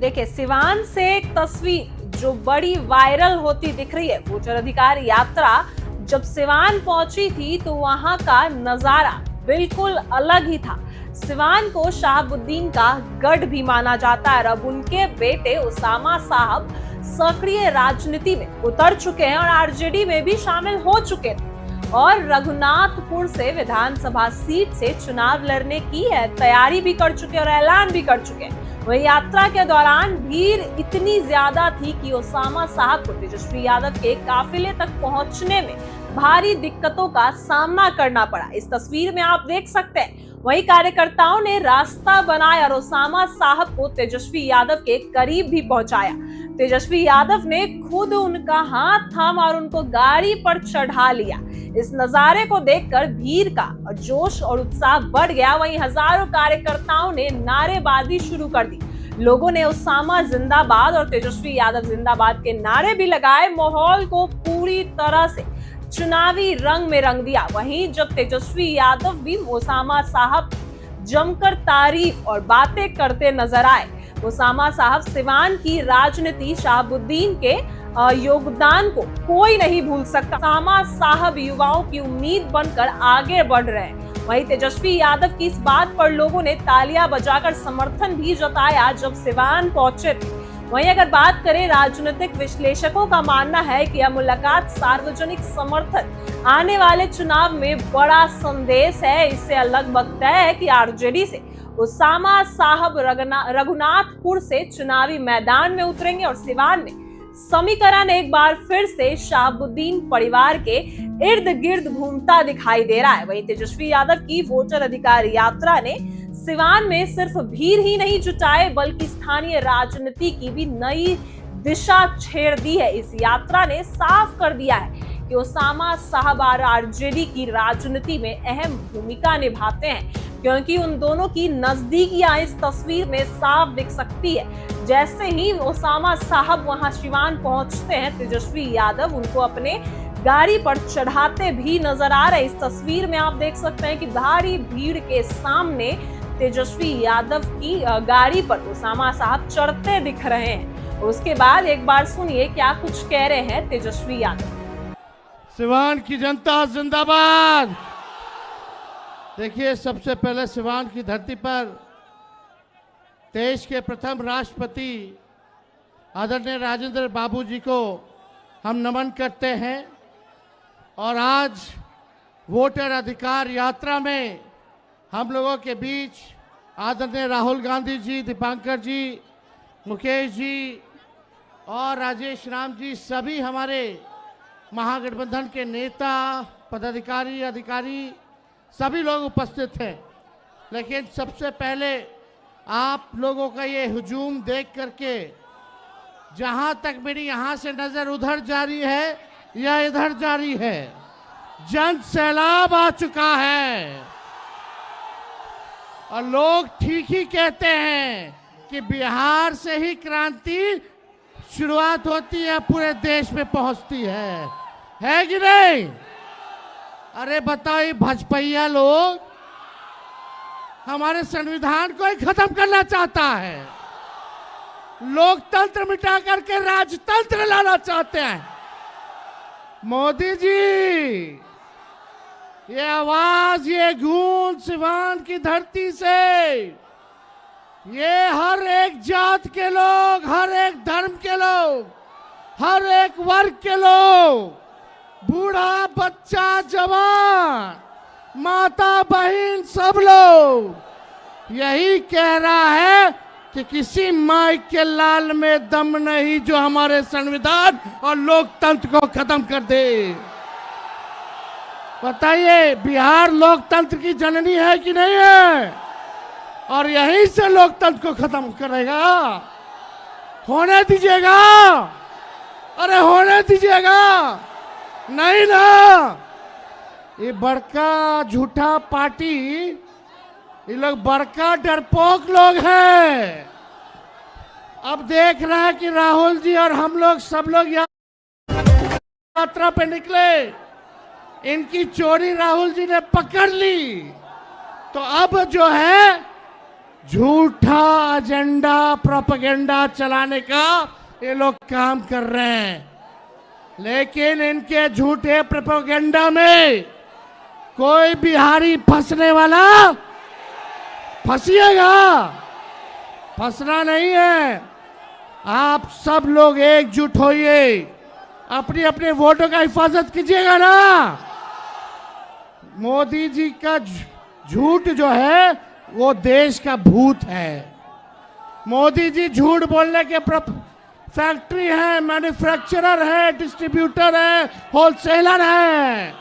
देखिए, सिवान से एक तस्वीर जो बड़ी वायरल होती दिख रही है। वोटर अधिकार यात्रा जब सिवान पहुंची थी तो वहां का नजारा बिल्कुल अलग ही था। सिवान को शहाबुद्दीन का गढ़ भी माना जाता है। अब उनके बेटे उसामा साहब सक्रिय राजनीति में उतर चुके हैं और आरजेडी में भी शामिल हो चुके थे और रघुनाथपुर से विधानसभा सीट से चुनाव लड़ने की तैयारी भी कर चुके और ऐलान भी कर चुके हैं। वही यात्रा के दौरान भीड़ इतनी ज्यादा थी कि उसामा साहब को तेजस्वी यादव के काफिले तक पहुंचने में भारी दिक्कतों का सामना करना पड़ा। इस तस्वीर में आप देख सकते हैं, वही कार्यकर्ताओं ने रास्ता बनाया और उसामा साहब को तेजस्वी यादव के करीब भी पहुंचाया। तेजस्वी यादव ने खुद उनका हाथ थामा और उनको गाड़ी पर चढ़ा लिया। इस नजारे को देखकर भीड़ का जोश और उत्साह बढ़ गया। वहीं हजारों कार्यकर्ताओं ने नारेबाजी शुरू कर दी। लोगों ने उसामा जिंदाबाद और तेजस्वी यादव जिंदाबाद के नारे भी लगाए। माहौल को पूरी तरह से चुनावी रंग में रंग दिया। वहीं जब तेजस्वी यादव भी उसामा साहब जमकर तारीफ और बातें करते नजर आए। उसामा साहब सिवान की राजनीति, शहाबुद्दीन के योगदान को कोई नहीं भूल सकता। उसामा साहब युवाओं की उम्मीद बनकर आगे बढ़ रहे हैं। वहीं तेजस्वी यादव की इस बात पर लोगों ने तालियां बजाकर समर्थन भी जताया जब सिवान पहुंचे थे। वहीं अगर बात करें, राजनीतिक विश्लेषकों का मानना है कि यह मुलाकात सार्वजनिक समर्थन आने वाले चुनाव में बड़ा संदेश है। इससे अलग बकता है कि आरजेडी से उसामा साहब रघुनाथपुर से चुनावी मैदान में उतरेंगे और सिवान में समीकरण एक बार फिर से शहाबुद्दीन परिवार के इर्द गिर्द घूमता दिखाई दे रहा है। वहीं तेजस्वी यादव की वोटर अधिकार यात्रा ने सिवान में सिर्फ भीड़ ही नहीं जुटाए बल्कि स्थानीय राजनीति की भी नई दिशा छेड़ दी है। इस यात्रा ने साफ कर दिया है कि उसामा साहब आरजेडी की राजनीति में अहम भूमिका निभाते हैं, क्योंकि उन दोनों की नजदीकियां इस तस्वीर में साफ दिख सकती है। जैसे ही उसामा साहब वहां सिवान पहुंचते हैं, तेजस्वी यादव उनको अपने गाड़ी पर चढ़ाते भी नजर आ रहे। इस तस्वीर में आप देख सकते हैं कि भारी भीड़ के सामने तेजस्वी यादव की गाड़ी पर उसामा साहब चढ़ते दिख रहे हैं। उसके बाद एक बार सुनिए क्या कुछ कह रहे हैं तेजस्वी यादव। सिवान की जनता जिंदाबाद। देखिए, सबसे पहले सिवान की धरती पर देश के प्रथम राष्ट्रपति आदरणीय राजेंद्र बाबू जी को हम नमन करते हैं और आज वोटर अधिकार यात्रा में हम लोगों के बीच आदरणीय राहुल गांधी जी, दीपांकर जी, मुकेश जी और राजेश राम जी, सभी हमारे महागठबंधन के नेता, पदाधिकारी, अधिकारी सभी लोग उपस्थित हैं। लेकिन सबसे पहले आप लोगों का ये हुजूम देख करके, जहां तक मेरी यहां से नजर उधर जारी है या इधर जारी है, जन सैलाब आ चुका है और लोग ठीक ही कहते हैं कि बिहार से ही क्रांति शुरुआत होती है, पूरे देश में पहुंचती है कि नहीं? अरे बताइए, भजपैया लोग हमारे संविधान को ही खत्म करना चाहता है, लोकतंत्र मिटा करके राजतंत्र लाना चाहते हैं। मोदी जी, ये आवाज, ये गूंज सिवान की धरती से, ये हर एक जात के लोग, हर एक धर्म के लोग, हर एक वर्ग के लोग, बूढ़ा, बच्चा, जवान, माता, बहन, सब लोग यही कह रहा है कि किसी माइक के लाल में दम नहीं जो हमारे संविधान और लोकतंत्र को खत्म कर दे। बताइए, बिहार लोकतंत्र की जननी है कि नहीं है? और यहीं से लोकतंत्र को खत्म करेगा। होने दीजिएगा? अरे होने दीजिएगा? नहीं ना। ये बड़का झूठा पार्टी, ये लोग बड़का डरपोक लोग हैं। अब देख रहा है कि राहुल जी और हम लोग सब लोग यात्रा पे निकले, इनकी चोरी राहुल जी ने पकड़ ली, तो अब जो है झूठा एजेंडा प्रोपेगेंडा चलाने का ये लोग काम कर रहे हैं। लेकिन इनके झूठे प्रोपेगेंडा में कोई बिहारी फंसने वाला फंसिएगा, फंसना नहीं है। आप सब लोग एकजुट होइए, अपनी अपने वोटों का हिफाजत कीजिएगा ना। मोदी जी का झूठ जो है वो देश का भूत है। मोदी जी झूठ बोलने के फैक्ट्री है, मैन्युफैक्चरर है, डिस्ट्रीब्यूटर है, होलसेलर है।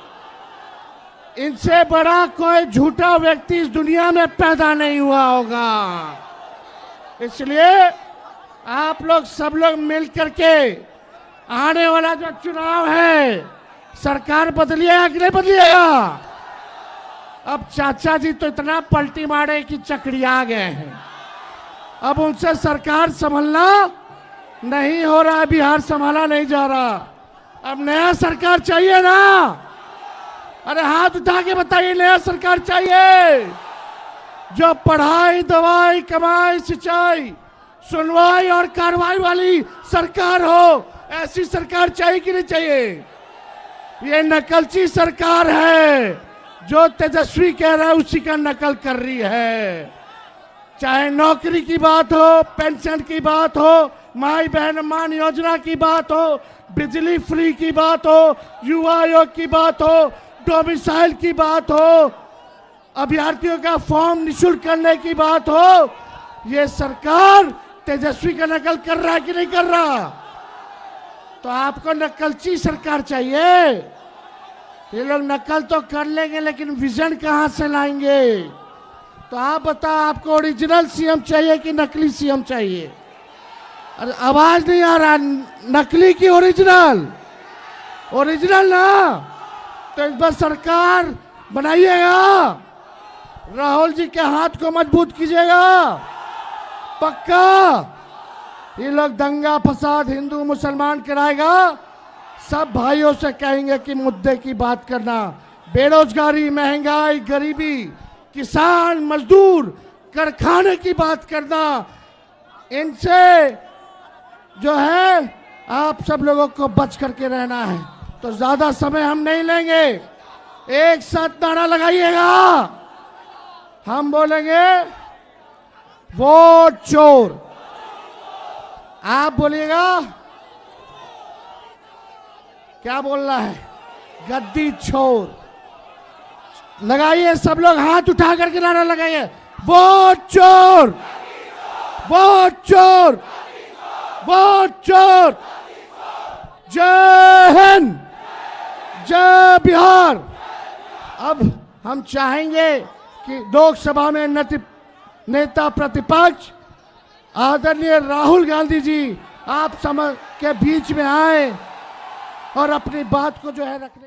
इनसे बड़ा कोई झूठा व्यक्ति इस दुनिया में पैदा नहीं हुआ होगा। इसलिए आप लोग सब लोग मिल करके आने वाला जो चुनाव है, सरकार बदलिएगा कि नहीं बदलिएगा? अब चाचा जी तो इतना पलटी मारे कि चकरिया गए हैं। अब उनसे सरकार संभलना नहीं हो रहा है, बिहार संभाला नहीं जा रहा। अब नया सरकार चाहिए ना? अरे हाथ उठा के बताइए, नया सरकार चाहिए जो पढ़ाई, दवाई, कमाई, सिंचाई, सुनवाई और कार्रवाई वाली सरकार हो। ऐसी सरकार चाहिए कि नहीं चाहिए? ये नकलची सरकार है, जो तेजस्वी कह रहा है उसी का नकल कर रही है। चाहे नौकरी की बात हो, पेंशन की बात हो, माई बहन मान योजना की बात हो, बिजली फ्री की बात हो, युवा आयोग की बात हो, डोमिसाइल की बात हो, अभ्यर्थियों का फॉर्म निःशुल्क करने की बात हो, ये सरकार तेजस्वी का नकल कर रहा है कि नहीं कर रहा? तो आपको नकलची सरकार चाहिए। ये लोग नकल तो कर लेंगे लेकिन विजन कहां से लाएंगे? तो आप बताओ, आपको ओरिजिनल सीएम चाहिए कि नकली सीएम चाहिए? अरे आवाज नहीं आ रहा, नकली की ओरिजिनल? ओरिजिनल ना। तो इस बार सरकार बनाइएगा, राहुल जी के हाथ को मजबूत कीजिएगा, पक्का। ये लोग दंगा फसाद हिंदू मुसलमान कराएगा। सब भाइयों से कहेंगे कि मुद्दे की बात करना, बेरोजगारी, महंगाई, गरीबी, किसान, मजदूर, कारखाने की बात करना। इनसे जो है आप सब लोगों को बच करके रहना है। तो ज्यादा समय हम नहीं लेंगे, एक साथ नारा लगाइएगा। हम बोलेंगे वोट चोर, आप बोलिएगा क्या बोलना है? गद्दी छोर। लगाइए सब लोग, हाथ उठा करके नारा लगाइए, वोट चोर, वोट चोर, वोट चोर। जय हिंद, जय बिहार। अब हम चाहेंगे कि लोकसभा में नेता प्रतिपक्ष आदरणीय राहुल गांधी जी आप के बीच में आए और अपनी बात को जो है रखने